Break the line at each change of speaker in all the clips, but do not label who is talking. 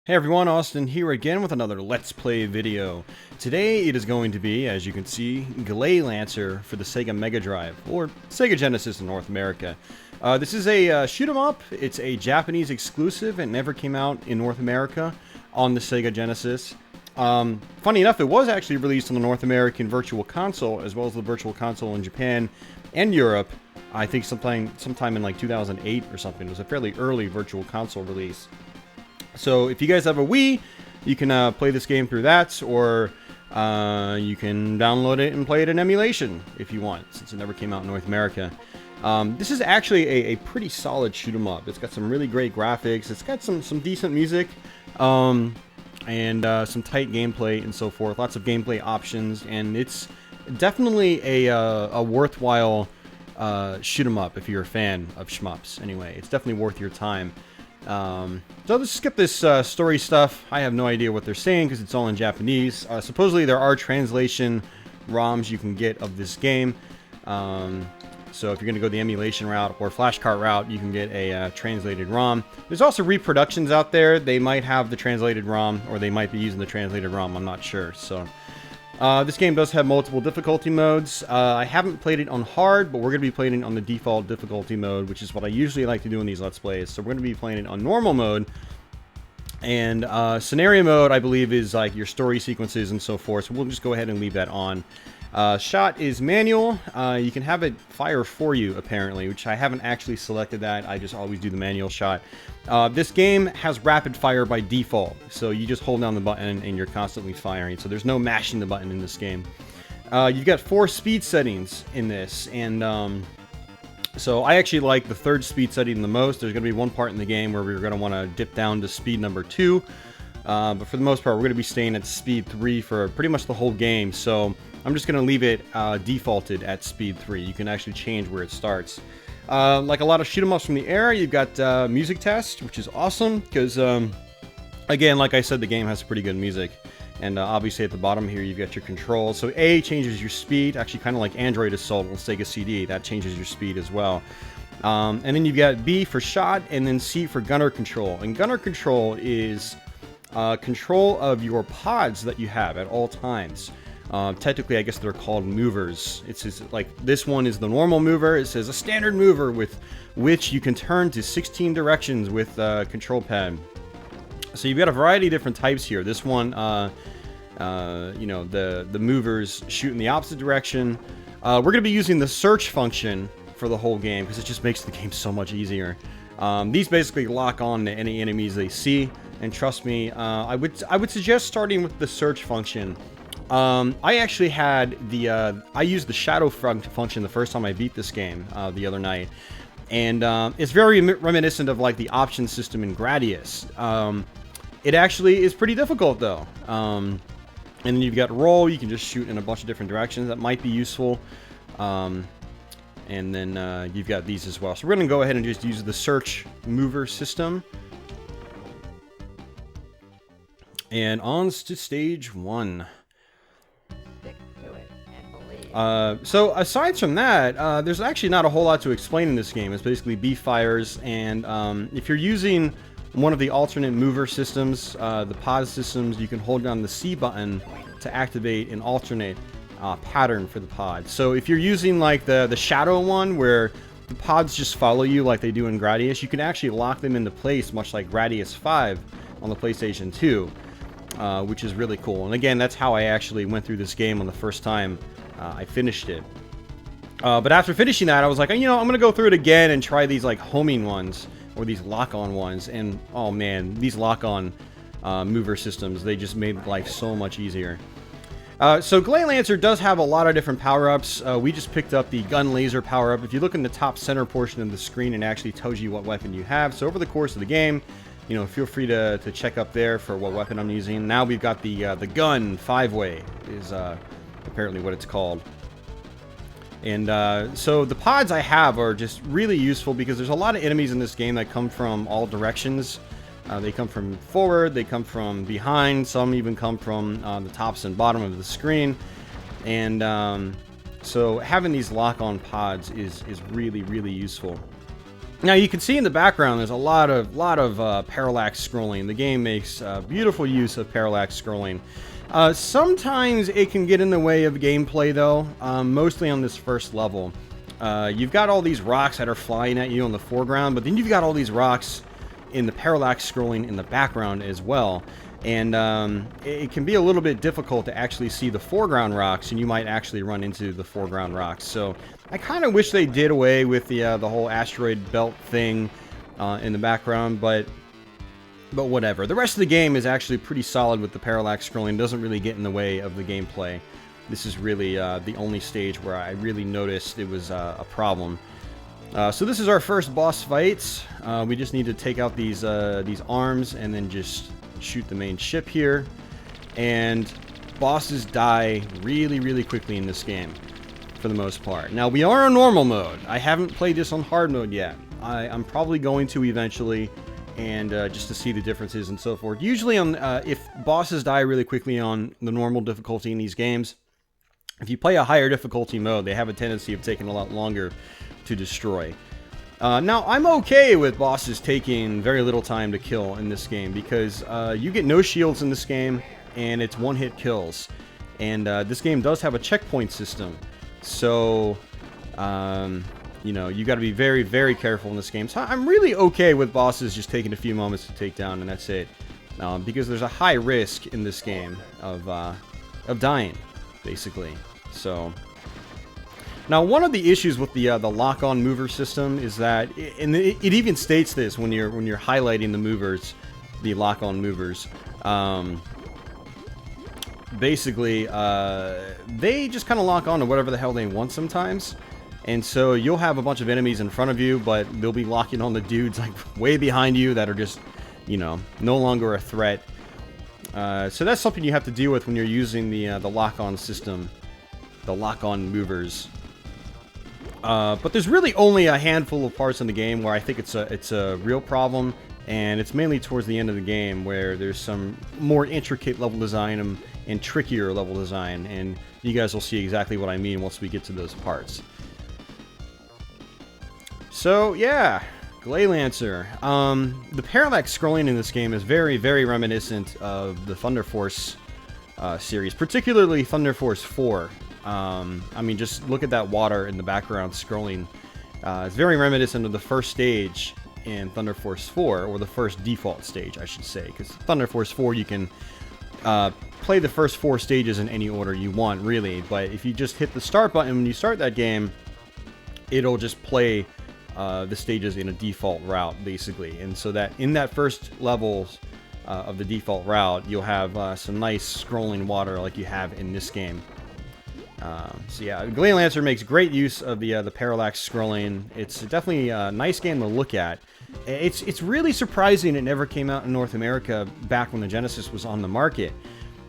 Hey everyone, Austin here again with another Let's Play video. Today it is going to be, as you can see, Gleylancer for the Sega Megadrive, or Sega Genesis in North America. This is a shoot 'em up. It's a Japanese exclusive and never came out in North America on the Sega Genesis. Funny enough, it was actually released on the North American Virtual Console, as well as the Virtual Console in Japan and Europe. I think sometime in like 2008 or something. It was a fairly early Virtual Console release. So if you guys have a Wii, you can play this game through that, or you can download it and play it in emulation if you want, since it never came out in North America. This is actually a pretty solid shoot 'em up. It's got some really great graphics. It's got some decent music, and some tight gameplay and so forth. Lots of gameplay options, and it's definitely a worthwhile shoot 'em up if you're a fan of shmups. Anyway, it's definitely worth your time. So let's skip this story stuff. I have no idea what they're saying because it's all in Japanese. Supposedly there are translation ROMs you can get of this game. So if you're going to go the emulation route or flashcart route, you can get a translated ROM. There's also reproductions out there. They might have the translated ROM, or they might be using the translated ROM. I'm not sure. So this game does have multiple difficulty modes. I haven't played it on hard, but we're going to be playing it on the default difficulty mode, which is what I usually like to do in these Let's Plays. So we're going to be playing it on normal mode. And scenario mode, I believe, is like your story sequences and so forth. So we'll just go ahead and leave that on. Shot is manual. You can have it fire for you, apparently, which I haven't actually selected that. I just always do the manual shot. This game has rapid fire by default, so you just hold down the button and you're constantly firing. So there's no mashing the button in this game. You've got 4 speed settings in this, and so I actually like the 3rd speed setting the most. There's going to be one part in the game where we're going to want to dip down to speed number 2. But for the most part, we're going to be staying at speed 3 for pretty much the whole game. So I'm just going to leave it defaulted at speed 3. You can actually change where it starts. Like a lot of shoot 'em ups from the era, you've got music test, which is awesome because, again, like I said, the game has pretty good music. And obviously at the bottom here, you've got your controls. So A changes your speed, actually kind of like Android Assault on Sega CD. That changes your speed as well. And then you've got B for shot, and then C for gunner control. And gunner control is control of your pods that you have at all times. Technically, I guess they're called movers. It says, like, this one is the normal mover. It says a standard mover with which you can turn to 16 directions with control pad. So you've got a variety of different types here. This one, you know, the movers shoot in the opposite direction. We're going to be using the search function for the whole game because it just makes the game so much easier. These basically lock on to any enemies they see, and trust me, I would suggest starting with the search function. I actually had I used the shadow function the first time I beat this game the other night, and it's very reminiscent of like the option system in Gradius. It actually is pretty difficult though. And then you've got roll. You can just shoot in a bunch of different directions. That might be useful. And then you've got these as well. So we're going to go ahead and just use the search mover system. And on to stage 1. So aside from that, there's actually not a whole lot to explain in this game. It's basically B fires, and if you're using one of the alternate mover systems, the pod systems, you can hold down the C button to activate an alternate pattern for the pod. So if you're using like the shadow one, where the pods just follow you like they do in Gradius, you can actually lock them into place, much like Gradius 5 on the PlayStation 2, which is really cool. And again, that's how I actually went through this game on the first time I finished it. But after finishing that, I was like, you know, I'm going to go through it again and try these like homing ones, or these lock-on ones. And oh man, these lock-on mover systems, they just made life so much easier. So Gleylancer does have a lot of different power-ups. We just picked up the gun laser power-up. If you look in the top center portion of the screen, it actually tells you what weapon you have. So over the course of the game, you know, feel free to check up there for what weapon I'm using. Now we've got the gun 5-way is apparently what it's called. And so the pods I have are just really useful because there's a lot of enemies in this game that come from all directions. They come from forward, they come from behind, some even come from the tops and bottom of the screen. And so having these lock-on pods is really, really useful. Now you can see in the background there's a lot of parallax scrolling. The game makes beautiful use of parallax scrolling. Sometimes it can get in the way of gameplay though, mostly on this first level. You've got all these rocks that are flying at you on the foreground, but then you've got all these rocks in the parallax scrolling in the background as well. And it can be a little bit difficult to actually see the foreground rocks, and you might actually run into the foreground rocks. So I kind of wish they did away with the whole asteroid belt thing in the background, but whatever. The rest of the game is actually pretty solid with the parallax scrolling. It doesn't really get in the way of the gameplay. This is really the only stage where I really noticed it was a problem. So this is our first boss fight. We just need to take out these arms and then just shoot the main ship here. And bosses die really quickly in this game, for the most part. Now, we are on normal mode. I haven't played this on hard mode yet. I'm probably going to eventually, and just to see the differences and so forth. Usually, if bosses die really quickly on the normal difficulty in these games, if you play a higher difficulty mode, they have a tendency of taking a lot longer to destroy. Now, I'm okay with bosses taking very little time to kill in this game, because you get no shields in this game, and it's one-hit kills. And this game does have a checkpoint system, so you know, you got to be very careful in this game. So I'm really okay with bosses just taking a few moments to take down, and that's it, because there's a high risk in this game of dying, basically. So now, one of the issues with the lock-on mover system is that, and it even states this when you're highlighting the movers, the lock-on movers. Basically, they just kind of lock on to whatever the hell they want sometimes, and so you'll have a bunch of enemies in front of you, but they'll be locking on the dudes like way behind you that are just, you know, no longer a threat. So that's something you have to deal with when you're using the lock-on system, the lock-on movers. But there's really only a handful of parts in the game where I think it's a real problem, and it's mainly towards the end of the game where there's some more intricate level design and trickier level design, and you guys will see exactly what I mean once we get to those parts. So yeah, Gleylancer. The parallax scrolling in this game is very reminiscent of the Thunder Force series, particularly Thunder Force 4. I mean, just look at that water in the background scrolling. It's very reminiscent of the first stage in Thunder Force 4, or the first default stage, I should say, because Thunder Force 4 you can play the first 4 stages in any order you want, really, but if you just hit the start button when you start that game, it'll just play the stages in a default route, basically. And so that in that first levels of the default route, you'll have some nice scrolling water like you have in this game. So yeah, Gleylancer makes great use of the parallax scrolling. It's definitely a nice game to look at. It's really surprising it never came out in North America back when the Genesis was on the market,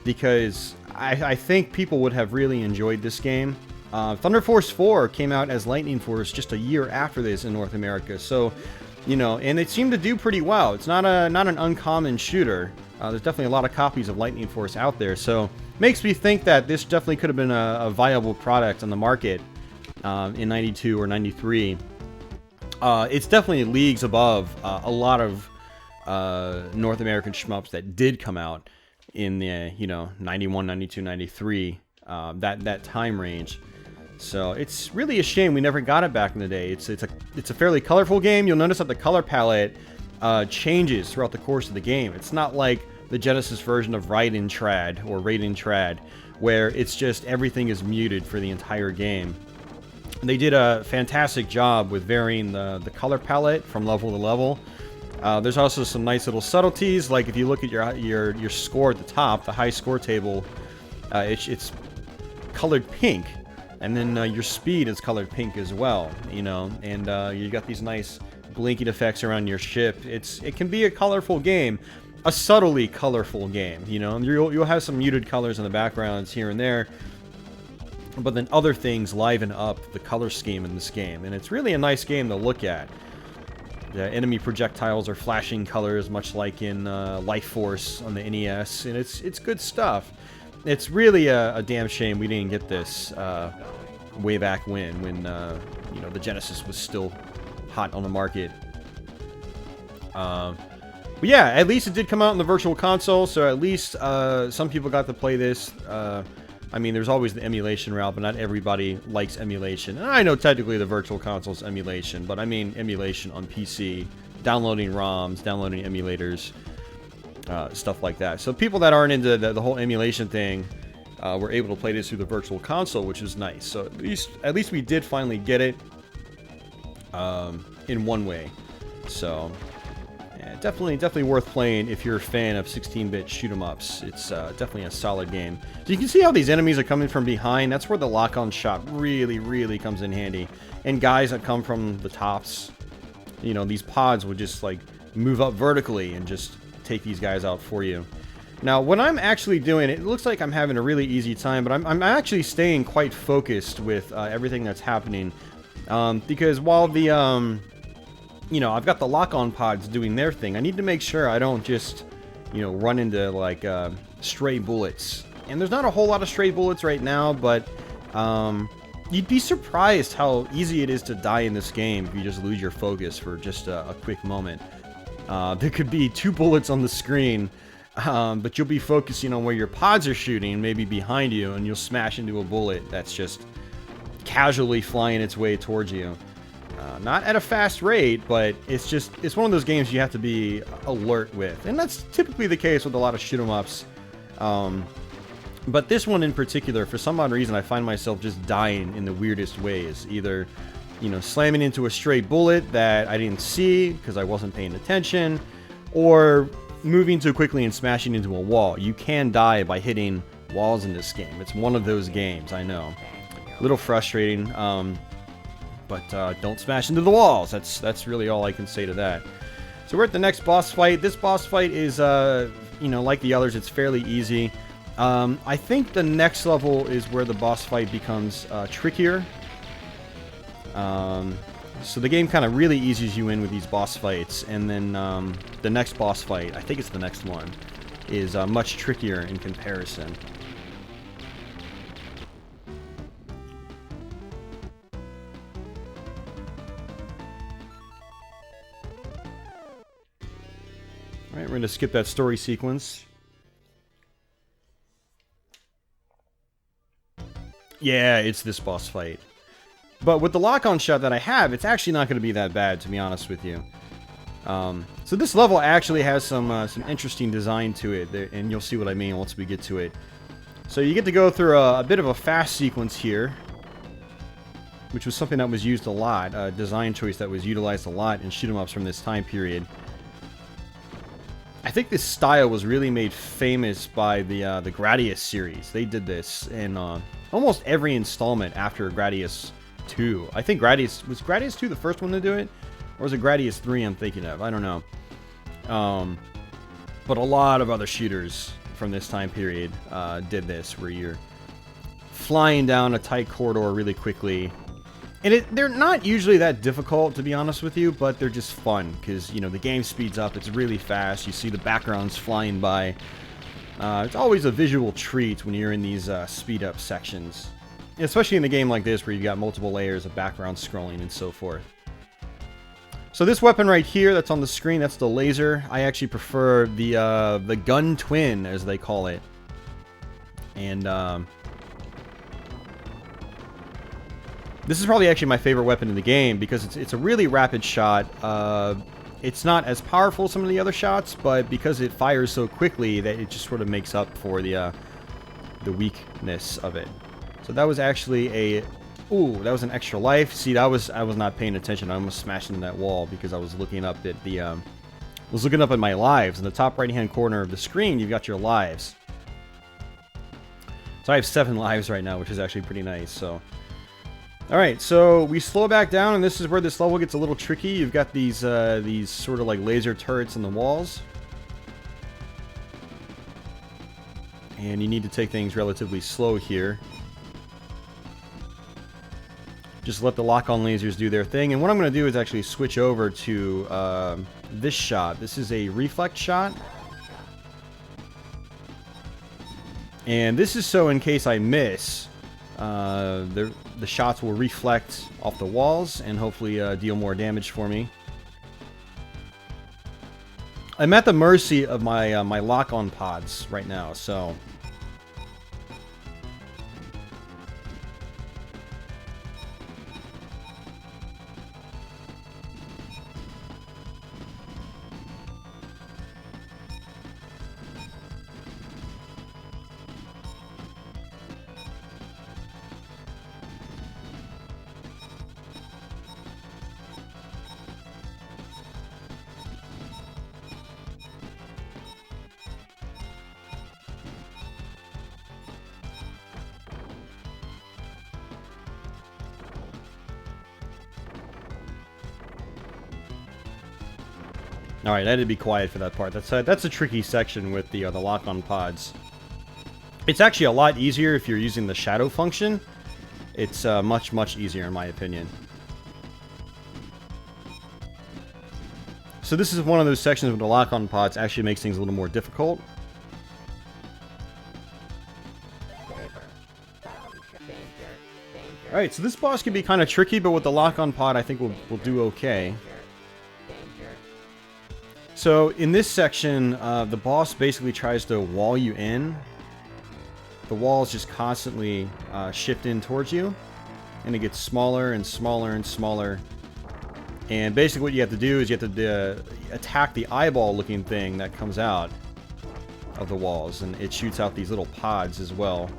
because I think people would have really enjoyed this game. Thunder Force 4 came out as Lightning Force just a year after this in North America, so, you know, and it seemed to do pretty well. It's not an uncommon shooter. There's definitely a lot of copies of Lightning Force out there, so makes me think that this definitely could have been a viable product on the market in 92 or 93. It's definitely leagues above a lot of North American shmups that did come out in the, you know, 91, 92, 93, that time range. So it's really a shame we never got it back in the day. It's a fairly colorful game. You'll notice that the color palette changes throughout the course of the game. It's not like the Genesis version of Raiden Trad, where it's just everything is muted for the entire game. They did a fantastic job with varying the color palette from level to level. There's also some nice little subtleties, like if you look at your score at the top, the high score table, it's colored pink, and then your speed is colored pink as well, you know, and you got these nice blinking effects around your ship. It can be a colorful game, a subtly colorful game, you know. You'll have some muted colors in the backgrounds here and there, but then other things liven up the color scheme in this game, and it's really a nice game to look at. The enemy projectiles are flashing colors, much like in Life Force on the NES, and it's good stuff. It's really a damn shame we didn't get this way back when you know, the Genesis was still hot on the market. But yeah, at least it did come out in the Virtual Console, so at least some people got to play this. I mean, there's always the emulation route, but not everybody likes emulation. And I know technically the Virtual Console's emulation, but I mean emulation on PC, downloading ROMs, downloading emulators, stuff like that. So people that aren't into the whole emulation thing were able to play this through the Virtual Console, which is nice. So at least we did finally get it in one way. So yeah, definitely worth playing if you're a fan of 16-bit shoot-'em-ups. It's definitely a solid game. So you can see how these enemies are coming from behind. That's where the lock-on shot really comes in handy. And guys that come from the tops, you know, these pods would just like move up vertically and just take these guys out for you. Now, what I'm actually doing, it looks like I'm having a really easy time, but I'm actually staying quite focused with everything that's happening. Because while the, you know, I've got the lock-on pods doing their thing, I need to make sure I don't just, you know, run into, like, stray bullets. And there's not a whole lot of stray bullets right now, but you'd be surprised how easy it is to die in this game if you just lose your focus for just a quick moment. There could be 2 bullets on the screen, but you'll be focusing on where your pods are shooting, maybe behind you, and you'll smash into a bullet that's just casually flying its way towards you. Not at a fast rate, but it's one of those games you have to be alert with. And that's typically the case with a lot of shoot-'em-ups. But this one in particular, for some odd reason, I find myself just dying in the weirdest ways. Either, you know, slamming into a stray bullet that I didn't see because I wasn't paying attention, or moving too quickly and smashing into a wall. You can die by hitting walls in this game. It's one of those games, I know. A little frustrating, but don't smash into the walls. That's really all I can say to that. So we're at the next boss fight. This boss fight is, you know, like the others, it's fairly easy. I think the next level is where the boss fight becomes trickier. So the game kind of really eases you in with these boss fights, and then the next boss fight, I think it's the next one, is much trickier in comparison. Alright, we're going to skip that story sequence. Yeah, it's this boss fight. But with the lock-on shot that I have, it's actually not going to be that bad, to be honest with you. So this level actually has some interesting design to it, and you'll see what I mean once we get to it. So you get to go through a bit of a fast sequence here, which was something that was used a lot, a design choice that was utilized a lot in shoot-'em-ups from this time period. I think this style was really made famous by the Gradius series. They did this in almost every installment after Gradius 2. I think was Gradius 2 the first one to do it? Or was it Gradius 3 I'm thinking of? I don't know. But a lot of other shooters from this time period did this, where you're flying down a tight corridor really quickly. And they're not usually that difficult, to be honest with you, but they're just fun, because, you know, the game speeds up, it's really fast, you see the backgrounds flying by. It's always a visual treat when you're in these speed-up sections. Especially in a game like this, where you've got multiple layers of background scrolling and so forth. So this weapon right here that's on the screen, that's the laser. I actually prefer the gun twin, as they call it. And, this is probably actually my favorite weapon in the game, because it's a really rapid shot. It's not as powerful as some of the other shots, but because it fires so quickly, that it just sort of makes up for the weakness of it. So that was actually ooh, that was an extra life. See, I was not paying attention. I almost smashed into that wall because I was looking up at at my lives. In the top right-hand corner of the screen, you've got your lives. So I have 7 lives right now, which is actually pretty nice. So. Alright, so we slow back down, and this is where this level gets a little tricky. You've got these sort of like laser turrets in the walls. And you need to take things relatively slow here. Just let the lock-on lasers do their thing. And what I'm going to do is actually switch over to this shot. This is a reflect shot. And this is so in case I miss, the shots will reflect off the walls and hopefully deal more damage for me. I'm at the mercy of my my lock-on pods right now, so... Alright, I had to be quiet for that part. That's a tricky section with the lock-on pods. It's actually a lot easier if you're using the shadow function. It's much, much easier in my opinion. So this is one of those sections where the lock-on pods actually makes things a little more difficult. Alright, so this boss can be kind of tricky, but with the lock-on pod I think we'll do okay. So, in this section, the boss basically tries to wall you in. The walls just constantly shift in towards you. And it gets smaller and smaller and smaller. And basically what you have to do is you have to attack the eyeball-looking thing that comes out of the walls. And it shoots out these little pods as well.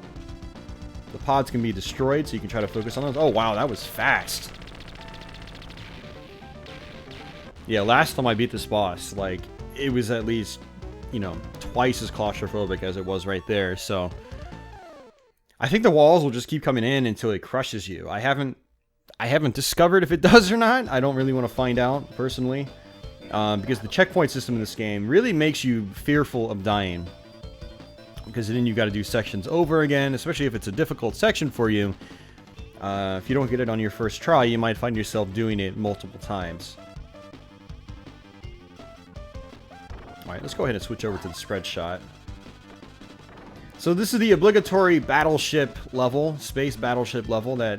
The pods can be destroyed, so you can try to focus on those. Oh, wow, that was fast. Yeah, last time I beat this boss, like, it was at least, you know, twice as claustrophobic as it was right there, so... I think the walls will just keep coming in until it crushes you. I haven't discovered if it does or not. I don't really want to find out, personally. Because the checkpoint system in this game really makes you fearful of dying. Because then you've got to do sections over again, especially if it's a difficult section for you. If you don't get it on your first try, you might find yourself doing it multiple times. Alright, let's go ahead and switch over to the spread shot. So this is the obligatory battleship level, space battleship level that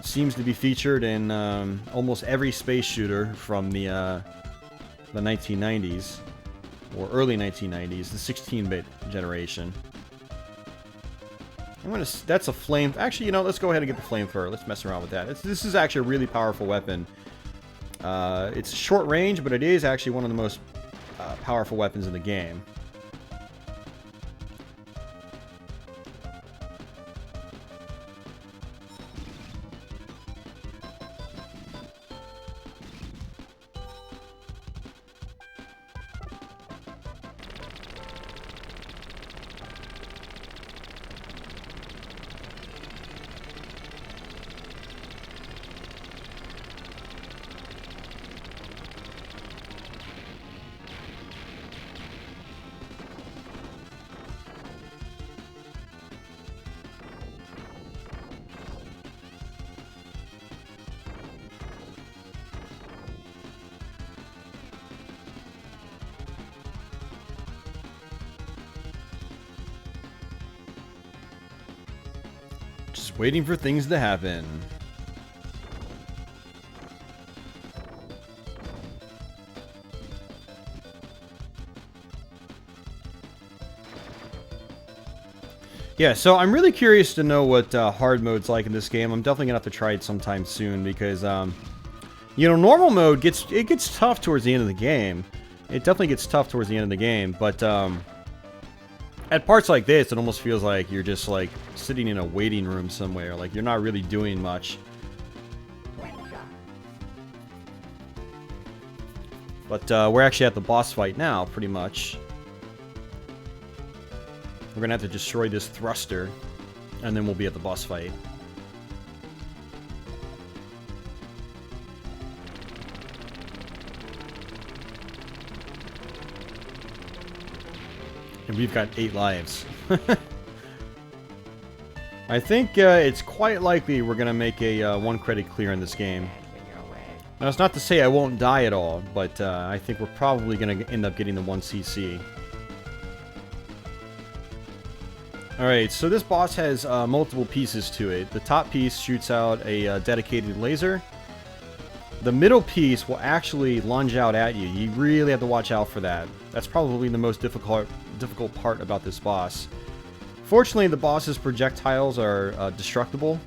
seems to be featured in almost every space shooter from the 1990s, or early 1990s, the 16-bit generation. That's a flame. Actually, you know, let's go ahead and get the flamethrower. Let's mess around with that. This is actually a really powerful weapon. It's short range, but it is actually one of the most powerful weapons in the game. Just waiting for things to happen. Yeah, so I'm really curious to know what hard mode's like in this game. I'm definitely gonna have to try it sometime soon because, you know, normal mode gets tough towards the end of the game. It definitely gets tough towards the end of the game, but at parts like this, it almost feels like you're just like sitting in a waiting room somewhere. Like you're not really doing much. But we're actually at the boss fight now, pretty much. We're gonna have to destroy this thruster, and then we'll be at the boss fight. And we've got 8 lives. I think it's quite likely we're gonna make a 1 credit clear in this game. Now, it's not to say I won't die at all, but I think we're probably gonna end up getting the 1 CC. Alright, so this boss has multiple pieces to it. The top piece shoots out a dedicated laser. the middle piece will actually lunge out at you. You really have to watch out for that. That's probably the most difficult part about this boss. Fortunately, the boss's projectiles are destructible,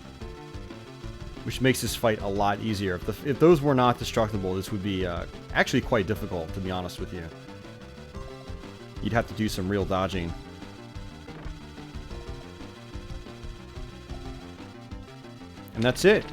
which makes this fight a lot easier. If those were not destructible, this would be actually quite difficult, to be honest with you. You'd have to do some real dodging. And that's it.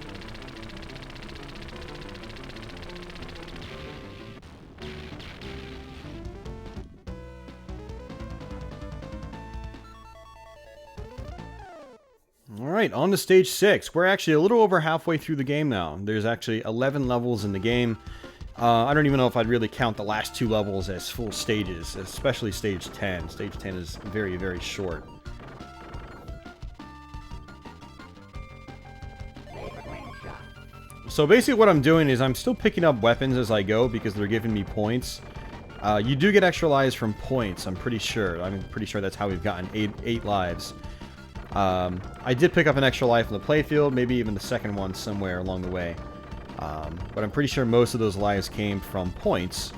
Alright, on to stage 6. We're actually a little over halfway through the game now. There's actually 11 levels in the game. I don't even know if I'd really count the last 2 levels as full stages, especially stage 10. Stage 10 is very, very short. So basically what I'm doing is I'm still picking up weapons as I go because they're giving me points. You do get extra lives from points, I'm pretty sure. I'm pretty sure that's how we've gotten 8 lives. I did pick up an extra life in the playfield, maybe even the second one somewhere along the way. But I'm pretty sure most of those lives came from points.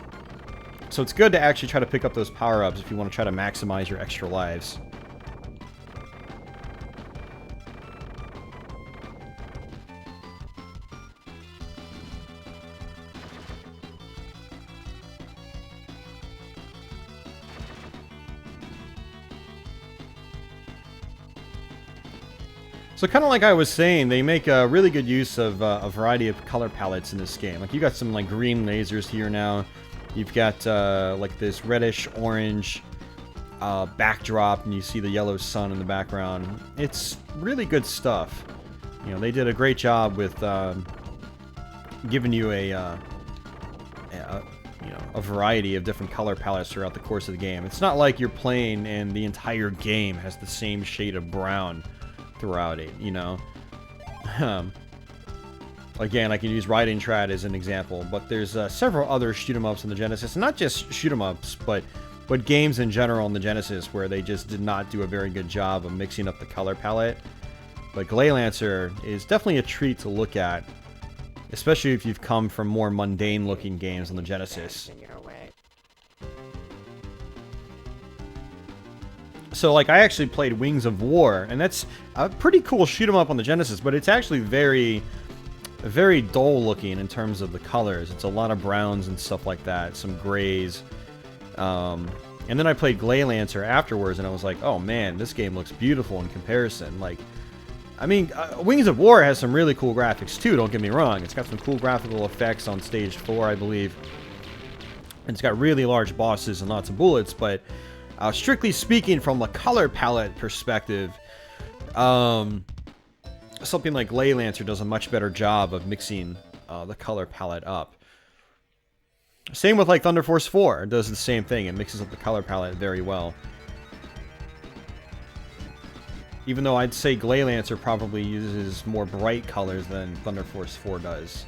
So it's good to actually try to pick up those power-ups if you want to try to maximize your extra lives. So kind of like I was saying, they make a really good use of a variety of color palettes in this game. Like you got some like green lasers here now. You've got like this reddish orange backdrop, and you see the yellow sun in the background. It's really good stuff. You know, they did a great job with giving you a variety of different color palettes throughout the course of the game. It's not like you're playing and the entire game has the same shade of brown throughout it, you know. Again, I can use Riding Trad as an example, but there's several other shoot-'em-ups in the Genesis, and not just shoot-'em-ups, but games in general in the Genesis where they just did not do a very good job of mixing up the color palette. But Gleylancer is definitely a treat to look at, especially if you've come from more mundane-looking games on the Genesis. So, like, I actually played Wings of War, and that's a pretty cool shoot-'em-up on the Genesis, but it's actually very, very dull-looking in terms of the colors. It's a lot of browns and stuff like that, some grays. And then I played Gleylancer afterwards, and I was like, oh man, this game looks beautiful in comparison. Like, I mean, Wings of War has some really cool graphics too, don't get me wrong. It's got some cool graphical effects on stage 4, I believe. And it's got really large bosses and lots of bullets, but strictly speaking, from a color palette perspective, something like Gleylancer does a much better job of mixing the color palette up. Same with like Thunder Force 4, it does the same thing. It mixes up the color palette very well. Even though I'd say Gleylancer probably uses more bright colors than Thunder Force 4 does.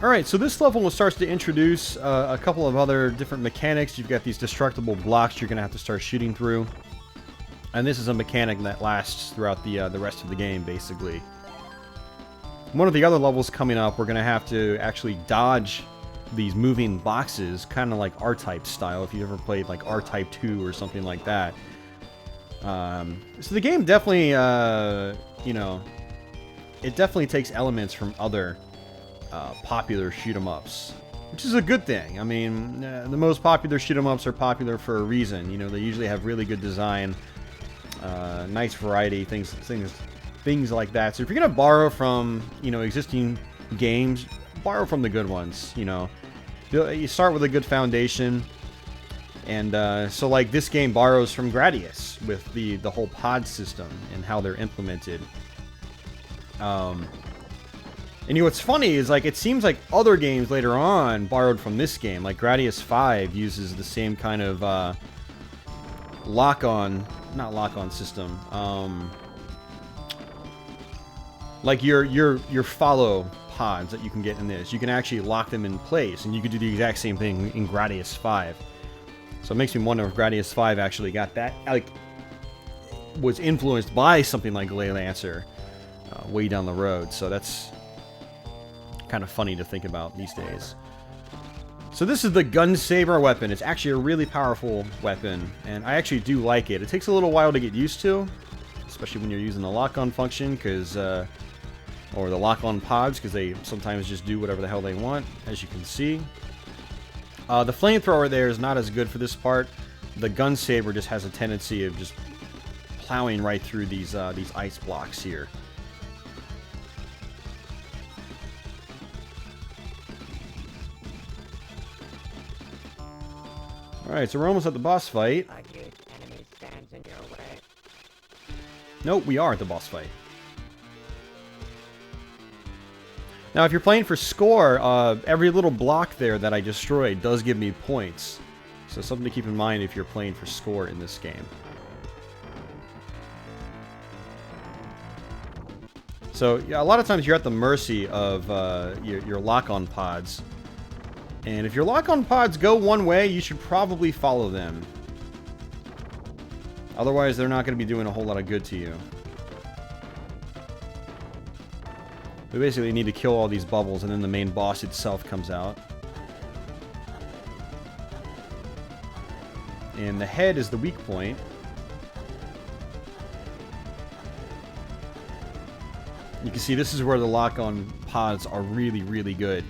Alright, so this level starts to introduce a couple of other different mechanics. You've got these destructible blocks you're going to have to start shooting through. And this is a mechanic that lasts throughout the rest of the game, basically. One of the other levels coming up, we're going to have to actually dodge these moving boxes, kind of like R-Type style, if you ever played like R-Type 2 or something like that. So the game definitely, you know, it definitely takes elements from other popular shoot-'em-ups, which is a good thing. I mean, the most popular shoot-'em-ups are popular for a reason. You know, they usually have really good design, nice variety, things like that. So if you're gonna borrow from, you know, existing games, borrow from the good ones. You know, you start with a good foundation, and so like this game borrows from Gradius with the whole pod system and how they're implemented. And you know what's funny is, like, it seems like other games later on borrowed from this game. Like Gradius 5 uses the same kind of not lock-on system. Like your follow pods that you can get in this, you can actually lock them in place, and you could do the exact same thing in Gradius 5. So it makes me wonder if Gradius 5 actually got that, like, was influenced by something like Gleylancer way down the road. So that's kind of funny to think about these days. So this is the gun saber weapon. It's actually a really powerful weapon, and I actually do like it. It takes a little while to get used to, especially when you're using the lock-on function, because or the lock-on pods, because they sometimes just do whatever the hell they want, as you can see. The flamethrower there is not as good for this part. The gun saber just has a tendency of just plowing right through these ice blocks here. Alright, so we're almost at the boss fight. Nope, we are at the boss fight. Now, if you're playing for score, every little block there that I destroyed does give me points. So something to keep in mind if you're playing for score in this game. So, yeah, a lot of times you're at the mercy of your lock-on pods. And if your lock-on pods go one way, you should probably follow them. Otherwise, they're not going to be doing a whole lot of good to you. We basically need to kill all these bubbles, and then the main boss itself comes out. And the head is the weak point. You can see this is where the lock-on pods are really, really good.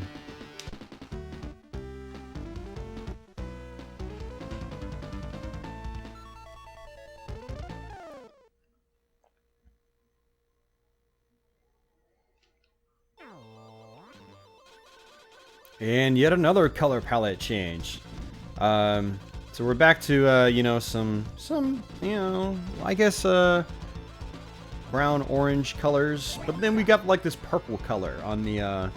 And yet another color palette change. So we're back to, you know, some, you know, I guess, brown, orange colors. But then we got, like, this purple color on the,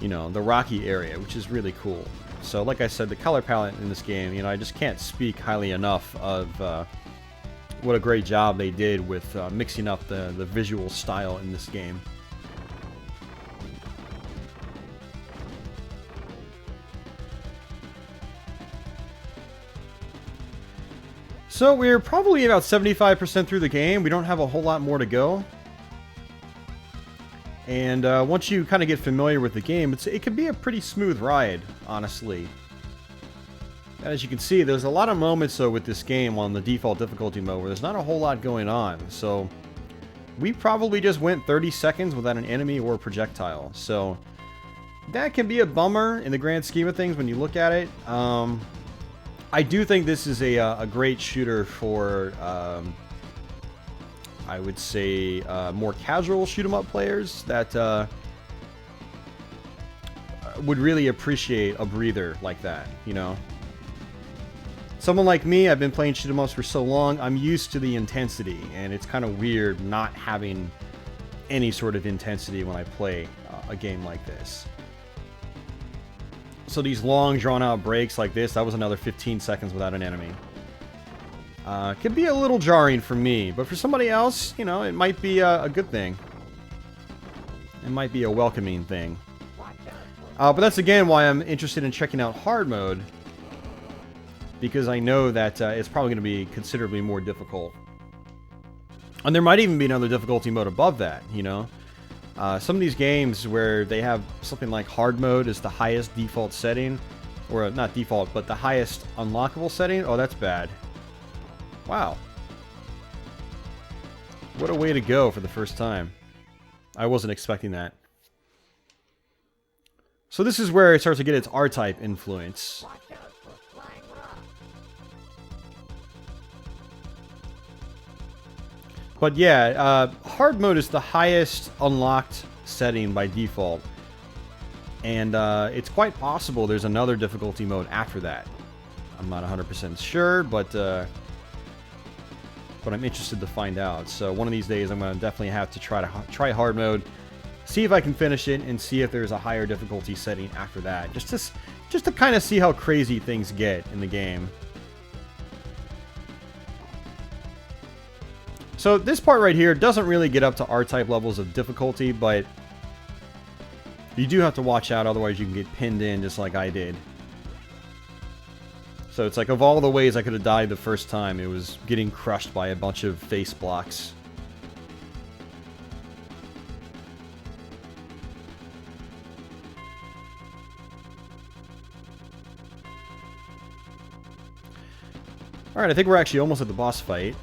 you know, the rocky area, which is really cool. So, like I said, the color palette in this game, you know, I just can't speak highly enough of, what a great job they did with, mixing up the visual style in this game. So we're probably about 75% through the game. We don't have a whole lot more to go. And once you kind of get familiar with the game, it can be a pretty smooth ride, honestly. As you can see, there's a lot of moments, though, with this game on the default difficulty mode where there's not a whole lot going on. So we probably just went 30 seconds without an enemy or a projectile. So that can be a bummer in the grand scheme of things when you look at it. I do think this is a great shooter for, I would say, more casual shoot-'em-up players that would really appreciate a breather like that, you know? Someone like me, I've been playing shoot-'em-ups for so long, I'm used to the intensity, and it's kind of weird not having any sort of intensity when I play a game like this. So these long, drawn-out breaks like this, that was another 15 seconds without an enemy. Could be a little jarring for me, but for somebody else, you know, it might be a good thing. It might be a welcoming thing. But that's again why I'm interested in checking out hard mode, because I know that it's probably going to be considerably more difficult. And there might even be another difficulty mode above that, you know? Some of these games where they have something like hard mode is the highest default setting, or not default, but the highest unlockable setting. Oh, that's bad. Wow. What a way to go for the first time. I wasn't expecting that. So this is where it starts to get its R-type influence. But yeah, hard mode is the highest unlocked setting by default. And it's quite possible there's another difficulty mode after that. I'm not 100% sure, but I'm interested to find out. So one of these days I'm going to definitely have to try hard mode, see if I can finish it, and see if there's a higher difficulty setting after that. Just to kind of see how crazy things get in the game. So this part right here doesn't really get up to R-type levels of difficulty, but you do have to watch out, otherwise you can get pinned in just like I did. So it's like, of all the ways I could have died the first time, it was getting crushed by a bunch of face blocks. Alright, I think we're actually almost at the boss fight.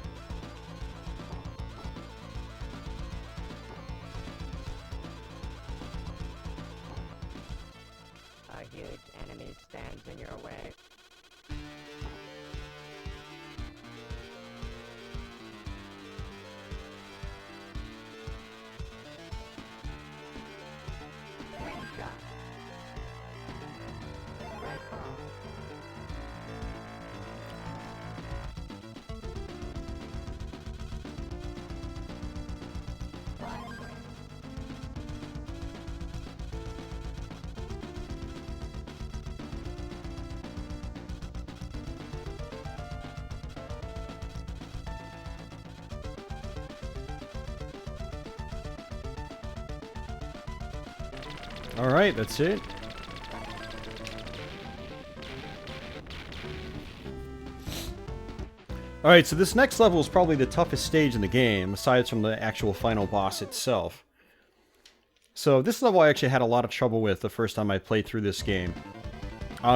A huge enemy stands in your way.
Alright, that's it. Alright, so this next level is probably the toughest stage in the game, aside from the actual final boss itself. So this level I actually had a lot of trouble with the first time I played through this game.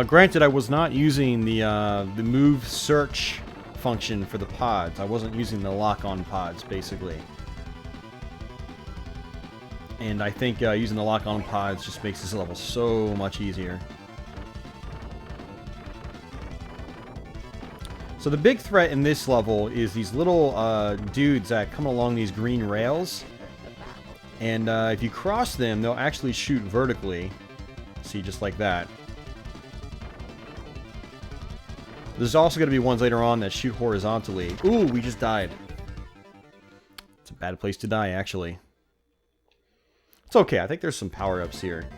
Granted, I was not using the move search function for the pods. I wasn't using the lock-on pods, basically. And I think using the lock-on pods just makes this level so much easier. So the big threat in this level is these little dudes that come along these green rails. And if you cross them, they'll actually shoot vertically. See, just like that. There's also going to be ones later on that shoot horizontally. Ooh, we just died. It's a bad place to die, actually. It's okay, I think there's some power-ups here.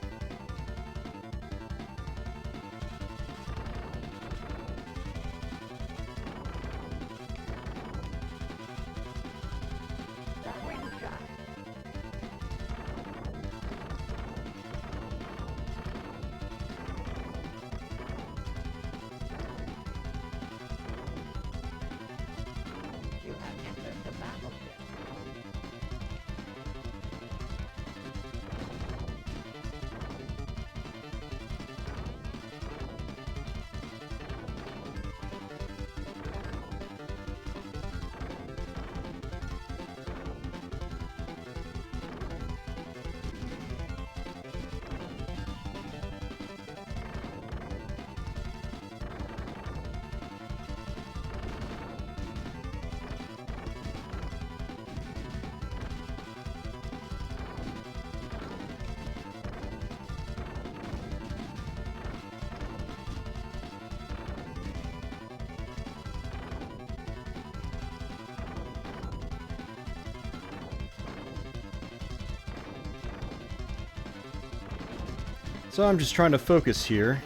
So I'm just trying to focus here,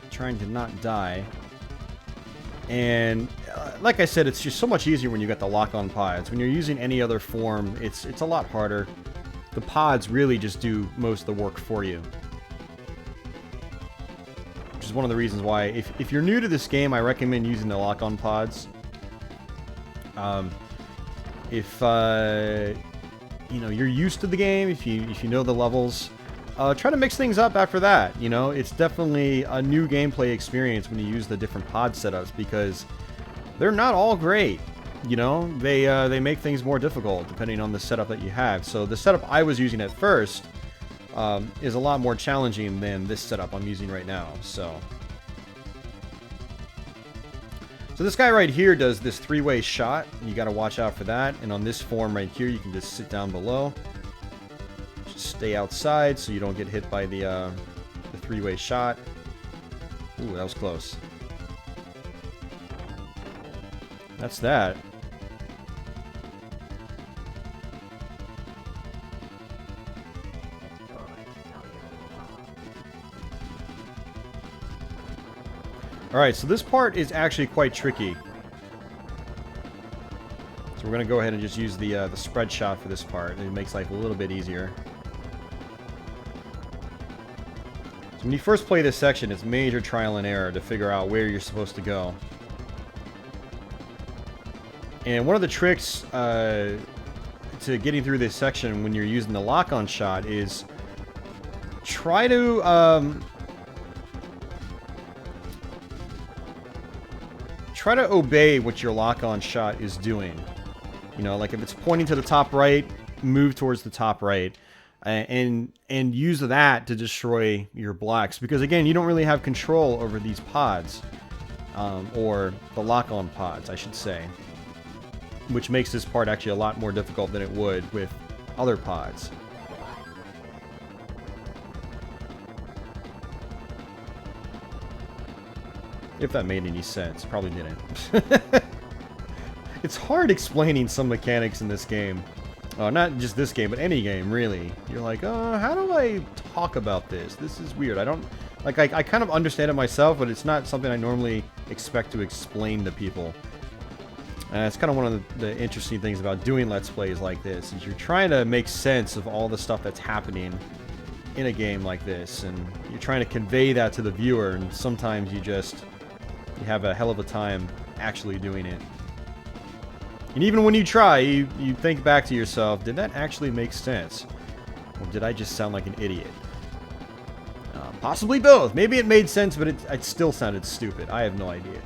trying to not die. And like I said, it's just so much easier when you got the lock-on pods. When you're using any other form, it's a lot harder. The pods really just do most of the work for you. Which is one of the reasons why, if you're new to this game, I recommend using the lock-on pods. If you know, you're used to the game, if you know the levels, try to mix things up after that. You know, it's definitely a new gameplay experience when you use the different pod setups, because they're not all great. You know, they make things more difficult depending on the setup that you have. So the setup I was using at first is a lot more challenging than this setup I'm using right now. So this guy right here does this three-way shot. You got to watch out for that. And on this form right here, you can just sit down below. Stay outside so you don't get hit by the three-way shot. Ooh, that was close. That's that. Alright, so this part is actually quite tricky. So we're going to go ahead and just use the spread shot for this part. It makes life a little bit easier. So When you first play this section, it's major trial and error to figure out where you're supposed to go. And one of the tricks to getting through this section when you're using the lock-on shot is try to obey what your lock-on shot is doing. You know, like if it's pointing to the top right, move towards the top right. And use that to destroy your blocks. Because again, you don't really have control over these pods. Or the lock-on pods, I should say. Which makes this part actually a lot more difficult than it would with other pods. If that made any sense. Probably didn't. It's hard explaining some mechanics in this game. Not just this game, but any game, really. You're like, how do I talk about this? This is weird. I don't... Like, I kind of understand it myself, but it's not something I normally expect to explain to people. It's kind of one of the interesting things about doing Let's Plays like this, is you're trying to make sense of all the stuff that's happening in a game like this, and you're trying to convey that to the viewer, and sometimes you have a hell of a time actually doing it. And even when you try, you think back to yourself, did that actually make sense? Or did I just sound like an idiot? Possibly both. Maybe it made sense, but it still sounded stupid. I have no idea.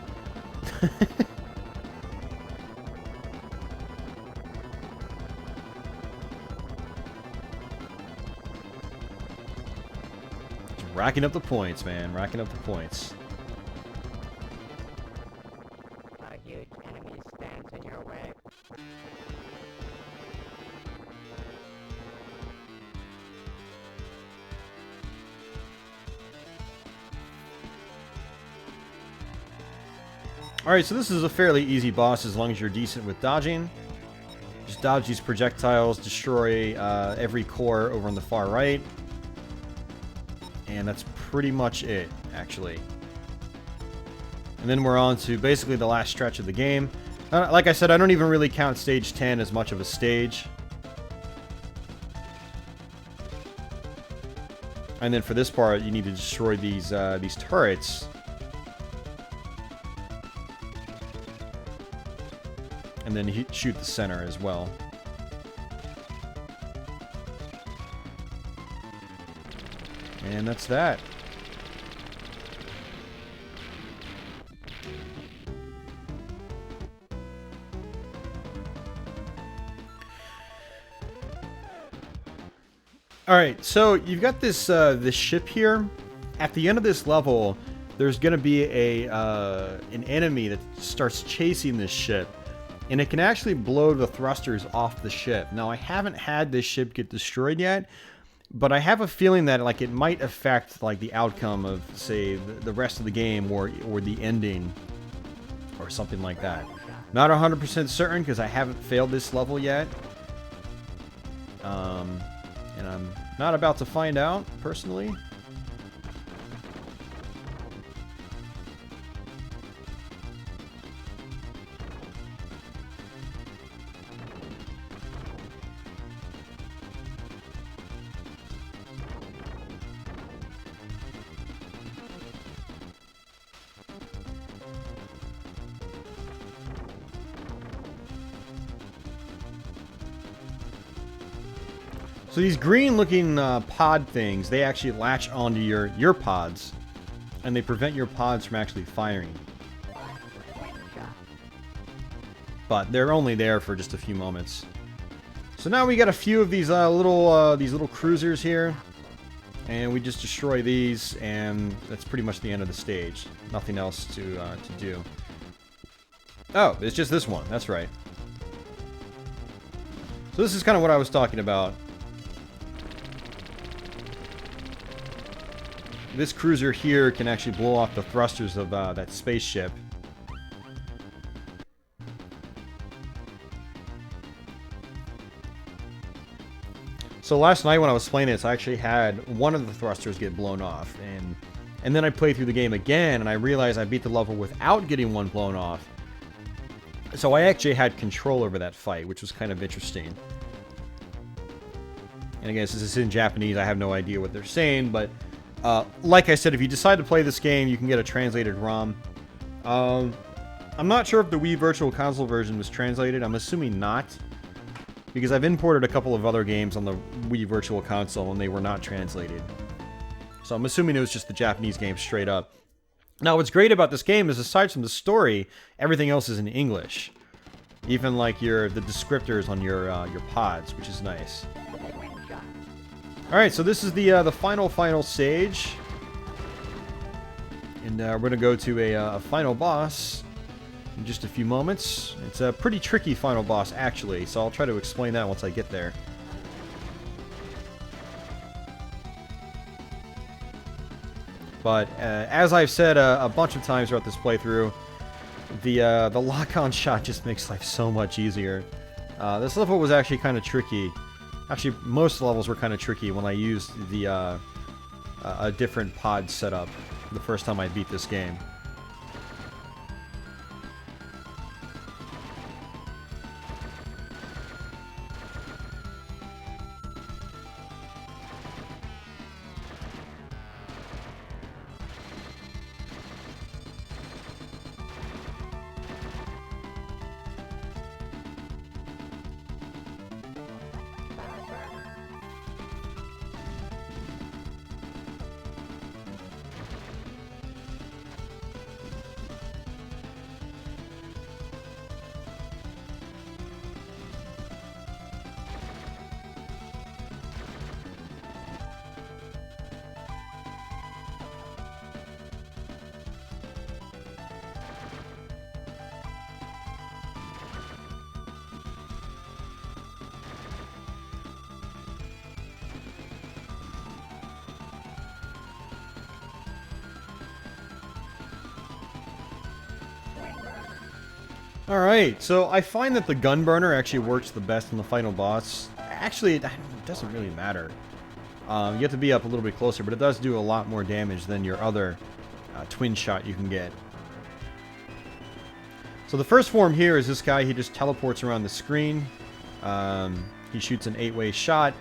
Just racking up the points, man. Racking up the points.
A huge enemy stands in your way.
Alright, so this is a fairly easy boss as long as you're decent with dodging. Just dodge these projectiles, destroy every core over on the far right. And that's pretty much it, actually. And then we're on to basically the last stretch of the game. Like I said, I don't even really count stage 10 as much of a stage. And then for this part, you need to destroy these turrets. And then shoot the center as well. And that's that. Alright, so you've got this this ship here. At the end of this level, there's going to be an enemy that starts chasing this ship. And it can actually blow the thrusters off the ship. Now, I haven't had this ship get destroyed yet, but I have a feeling that like it might affect like the outcome of, say, the rest of the game or the ending or something like that. Not 100% certain because I haven't failed this level yet. And I'm not about to find out, personally. So these green-looking pod things, they actually latch onto your pods, and they prevent your pods from actually firing. But they're only there for just a few moments. So now we got a few of these little cruisers here, and we just destroy these, and that's pretty much the end of the stage. Nothing else to do. Oh, it's just this one. That's right. So this is kind of what I was talking about. This cruiser here can actually blow off the thrusters of that spaceship. So last night when I was playing this, I actually had one of the thrusters get blown off. And then I played through the game again, and I realized I beat the level without getting one blown off. So I actually had control over that fight, which was kind of interesting. And again, since it's in Japanese, I have no idea what they're saying, but Like I said, if you decide to play this game, you can get a translated ROM. I'm not sure if the Wii Virtual Console version was translated. I'm assuming not, because I've imported a couple of other games on the Wii Virtual Console and they were not translated. So I'm assuming it was just the Japanese game straight up. Now, what's great about this game is, aside from the story, everything else is in English. Even like the descriptors on your pods, which is nice. All right, so this is the final stage, and we're gonna go to a final boss in just a few moments. It's a pretty tricky final boss, actually, so I'll try to explain that once I get there. But as I've said a bunch of times throughout this playthrough, the lock-on shot just makes life so much easier. This level was actually kind of tricky. Actually, most levels were kind of tricky when I used a different pod setup the first time I beat this game. Alright, so I find that the gun burner actually works the best in the final boss. Actually, it doesn't really matter. You have to be up a little bit closer, but it does do a lot more damage than your other twin shot you can get. So the first form here is this guy. He just teleports around the screen. He shoots an 8-way shot.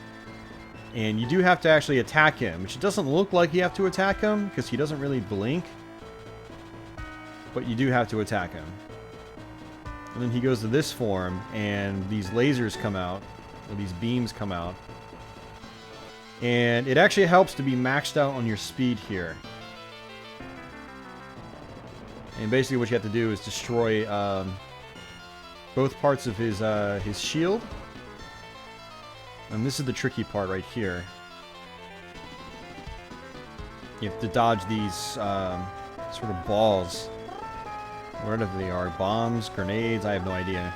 And you do have to actually attack him, which it doesn't look like you have to attack him, because he doesn't really blink. But you do have to attack him. And then he goes to this form, and these lasers come out, or these beams come out. And it actually helps to be maxed out on your speed here. And basically what you have to do is destroy both parts of his shield. And this is the tricky part right here. You have to dodge these sort of balls. Whatever they are. Bombs, grenades, I have no idea.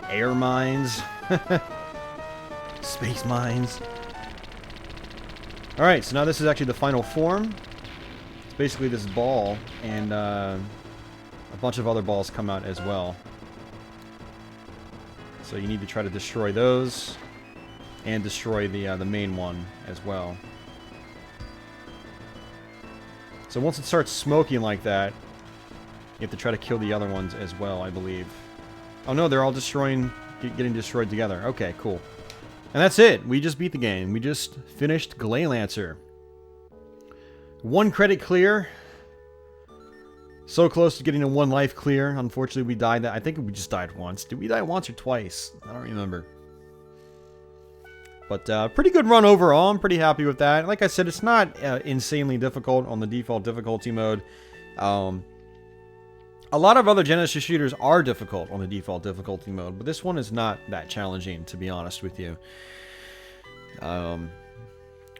Air mines. Space mines. Alright, so now this is actually the final form. It's basically this ball, and a bunch of other balls come out as well. So you need to try to destroy those, and destroy the main one as well. So once it starts smoking like that, you have to try to kill the other ones as well, I believe. Oh no, they're all getting destroyed together. Okay, cool. And that's it. We just beat the game. We just finished Gleylancer. 1 credit clear. So close to getting a 1 life clear. Unfortunately, we died. I think we just died once. Did we die once or twice? I don't remember. But pretty good run overall. I'm pretty happy with that. Like I said, it's not insanely difficult on the default difficulty mode. A lot of other Genesis shooters are difficult on the default difficulty mode, but this one is not that challenging, to be honest with you. But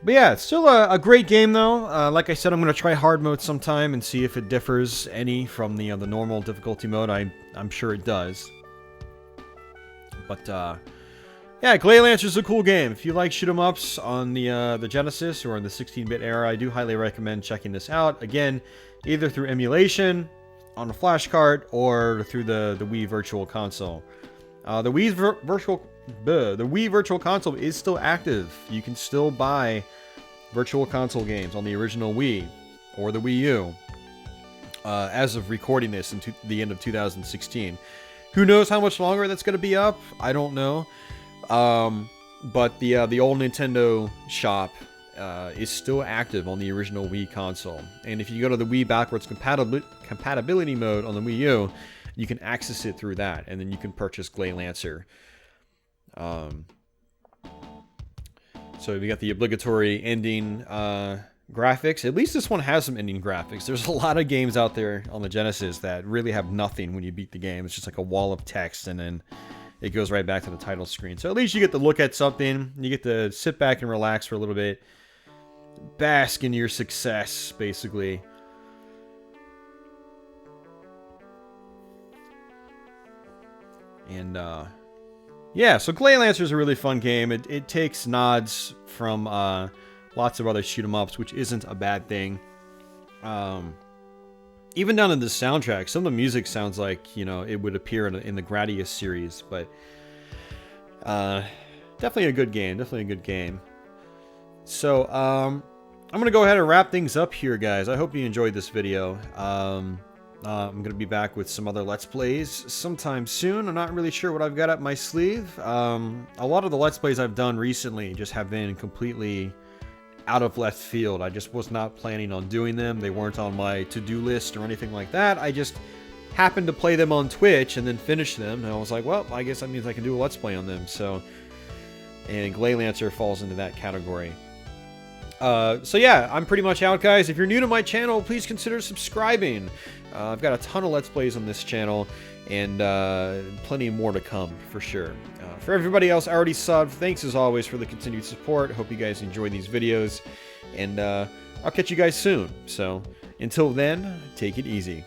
yeah, it's still a great game, though. Like I said, I'm going to try hard mode sometime and see if it differs any from the normal difficulty mode. I'm sure it does. But yeah, Gleylancer is a cool game. If you like shoot 'em ups on the Genesis or in the 16-bit era, I do highly recommend checking this out. Again, either through emulation on a flash card or through the Wii Virtual Console. The Wii Virtual Console is still active. You can still buy Virtual Console games on the original Wii or the Wii U as of recording this in the end of 2016. Who knows how much longer that's going to be up? I don't know. But the old Nintendo shop is still active on the original Wii console. And if you go to the Wii backwards compatibility mode on the Wii U, you can access it through that, and then you can purchase Gleylancer. So we got the obligatory ending graphics. At least this one has some ending graphics. There's a lot of games out there on the Genesis that really have nothing when you beat the game. It's just like a wall of text, and then it goes right back to the title screen. So at least you get to look at something. You get to sit back and relax for a little bit. Bask in your success, basically. And, yeah, so Gleylancer is a really fun game. It takes nods from lots of other shoot-'em-ups, which isn't a bad thing. Even down in the soundtrack, some of the music sounds like, you know, it would appear in the Gradius series, but definitely a good game. Definitely a good game. So, I'm going to go ahead and wrap things up here, guys. I hope you enjoyed this video. I'm going to be back with some other Let's Plays sometime soon. I'm not really sure what I've got up my sleeve. A lot of the Let's Plays I've done recently just have been completely out of left field. I just was not planning on doing them. They weren't on my to-do list or anything like that. I just happened to play them on Twitch and then finish them. And I was like, well, I guess that means I can do a Let's Play on them. So, and Gleylancer falls into that category. So yeah, I'm pretty much out, guys. If you're new to my channel, please consider subscribing. I've got a ton of Let's Plays on this channel, and plenty more to come, for sure. For everybody else already subbed, thanks as always for the continued support. Hope you guys enjoy these videos, and I'll catch you guys soon. So, until then, take it easy.